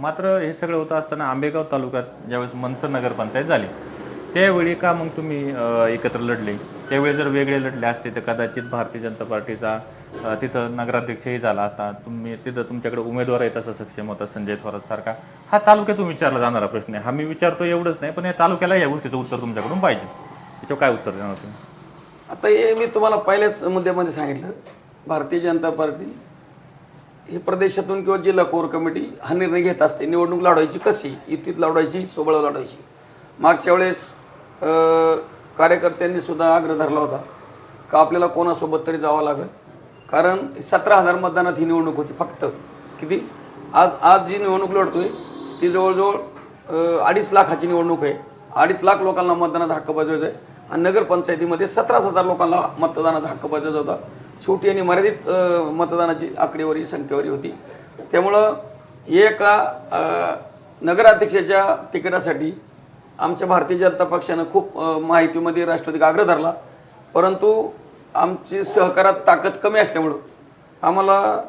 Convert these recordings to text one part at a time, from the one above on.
मात्र हे सगळं होतं असताना आंबेगाव तालुक्यात ज्यावेळेस मंचर नगरपंचायत झाली त्यावेळी का मग तुम्ही एकत्र लढले? त्यावेळी जर वेगळे लढले असते तर कदाचित भारतीय जनता पार्टीचा तिथं नगराध्यक्षही झाला असता. तुम्ही तिथं तुमच्याकडे उमेदवार आहेत असं सक्षम होता संजय थोरात सारखा. हा तालुक्यातून विचारला जाणारा प्रश्न आहे. हा मी विचारतो एवढंच नाही, पण या तालुक्याला या गोष्टीचं उत्तर तुमच्याकडून पाहिजे. याच्यावर काय उत्तर देणार तुम्ही? आता हे मी तुम्हाला पहिल्याच मुद्द्यामध्ये सांगितलं, भारतीय जनता पार्टी ही प्रदेशातून किंवा जिल्हा कोर कमिटी हा निर्णय घेत असते निवडणूक लढवायची कशी, युतीत लढवायची, सोबळ लढवायची. मागच्या वेळेस कार्यकर्त्यांनी सुद्धा आग्रह धरला होता का आपल्याला कोणासोबत तरी जावं लागेल, कारण 17,000 मतदानात ही निवडणूक होती फक्त. किती आज जी निवडणूक लढतोय ती जवळजवळ 2.5 लाखाची निवडणूक आहे. 2.5 लाख लोकांना मतदानाचा हक्क बजावायचा आहे आणि नगरपंचायतीमध्ये 17,000 लोकांना मतदानाचा हक्क बजावायचा होता. छोटी आणि मर्यादित मतदानाची आकडेवारी संख्येवारी होती. त्यामुळं एका नगराध्यक्षाच्या तिकिटासाठी आमच्या भारतीय जनता पक्षानं खूप माहितीमध्ये राष्ट्रवादी आग्रह धरला, परंतु आमची सहकारात ताकद कमी असल्यामुळं आम्हाला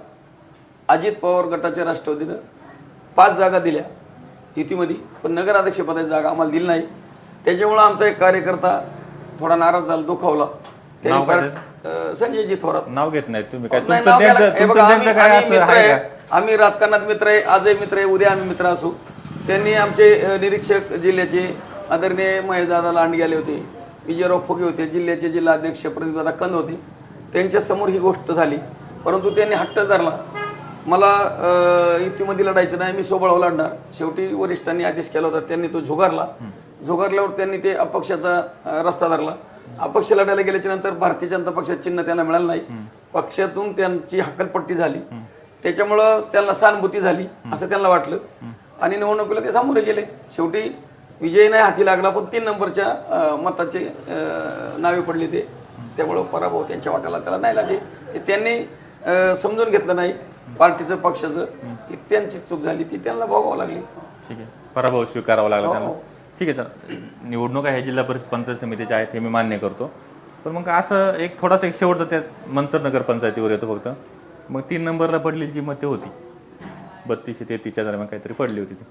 अजित पवार गटाच्या राष्ट्रवादीनं 5 जागा दिल्या युतीमध्ये, पण नगराध्यक्षपदाची जागा आम्हाला दिली नाही. त्याच्यामुळं आमचा एक कार्यकर्ता थोडा नाराज झाला, दुखावला. संजयजी थोरात. नाव घेत नाही तुम्ही काय? आम्ही राजकारणात मित्र आहे, आजही मित्र आहे, उद्या आम्ही मित्र असू. त्यांनी आमचे निरीक्षक जिल्ह्याचे आदरणीय महेशदादा लांडगे आले होते, विजयराव फुगे होते, जिल्ह्याचे जिल्हा अध्यक्ष प्रदीपदादा कंद होते. त्यांच्या समोर ही गोष्ट झाली, परंतु त्यांनी हट्ट धरला, मला युतीमध्ये लढायचं नाही, मी सोबळावर लढणार. शेवटी वरिष्ठांनी आदेश केला होता, त्यांनी तो झुगारला. झुगारल्यावर त्यांनी ते अपक्षाचा रस्ता धरला. अपक्ष लढायला गेल्याच्या नंतर भारतीय जनता पक्षाचं चिन्ह त्यांना मिळालं नाही. पक्षातून त्यांची हक्कलपट्टी झाली, त्याच्यामुळं त्यांना सहानुभूती झाली असं त्यांना वाटलं आणि निवडणुकीला ते सामोरे गेले. शेवटी विजय नाही हाती लागला, पण 3 नंबरच्या मताचे नावे पडले ते. त्यामुळं पराभव त्यांच्या वाट्याला त्याला नाही लाजे. ते त्यांनी समजून घेतलं नाही पार्टीचं पक्षाचं, की त्यांची चूक झाली ती त्यांना भोगावं लागली. ठीक आहे, पराभव स्वीकारावा लागला त्यांना. ठीक आहे सर, निवडणुका ह्या जिल्हा परिषद पंचायत समितीच्या आहेत हे मी मान्य करतो, पण मग असं एक थोडासा एक शेवटचा त्या मंचर नगरपंचायतीवर येतो फक्त. मग 3 नंबरला पडलेली जी मते होती 32-33 दरम्यान काहीतरी पडली होती ती,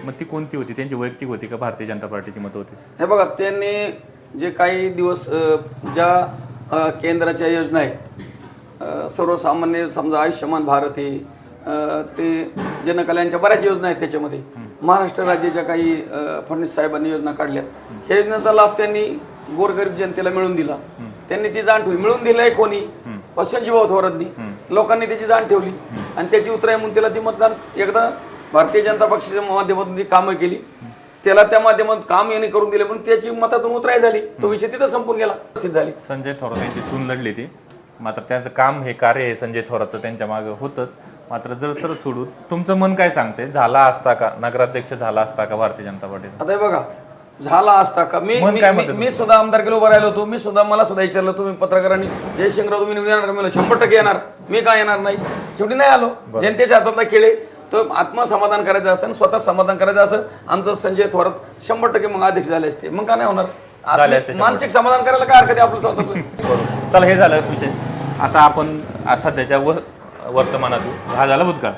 मग ती कोणती होती? त्यांची वैयक्तिक होती का भारतीय जनता पार्टीची मतं होती? हे बघा, त्यांनी जे काही दिवस ज्या केंद्राच्या योजना आहेत, सर्वसामान्य समजा आयुष्यमान भारत हे ते जनकल्याणच्या बऱ्याच योजना आहेत. त्याच्यामध्ये महाराष्ट्र राज्याच्या काही फडणवीस साहेबांनी योजना काढल्या. ह्या योजनेचा लाभ त्यांनी गोरगरीब जनतेला मिळवून दिला. त्यांनी ती जाण ठेवली. मिळवून दिलंय कोणी? संजयभाऊ थोरातनी. लोकांनी त्याची जाण ठेवली आणि त्याची उतराई म्हणून त्याला ती मतदान एकदा भारतीय जनता पक्षाच्या माध्यमातून ती कामं केली, त्याला त्या माध्यमातून काम याने करून दिले, पण त्याची मतातून उतराई झाली. तो विषय तिथं संपून गेला. झाली संजय थोरात यांची सून लढली ती, मात्र त्यांचं काम हे कार्य हे संजय थोरात त्यांच्या मागे होतंच. मात्र जर तर सोडून तुमचं मन काय सांगते, झाला असता का नगराध्यक्ष, झाला असता का भारतीय जनता पार्टीचा? आता बघा, झाला असता का? मी सुद्धा आमदारकीला उभा राहिलो होतो. मला सुद्धा विचारलं तुम्ही पत्रकारांनी, जयशिंगराव तुम्ही निवडून येणार का? मला 100% येणार. मी काय येणार नाही? शेवटी नाही आलो. जनतेच्या हातातला खेळ तो आत्मसमाधान करायचं असं, स्वतः समाधान करायचं असं, आमचं संजय थोरात 100% मग अध्यक्ष झाले असते. मग का नाही होणार? मानसिक समाधान करायला काय हरकत आहे आपलं स्वतःच. चला, हे झालं विषय. आता आपण सध्याच्या वर्तमानात हा झाला भूतकाळ.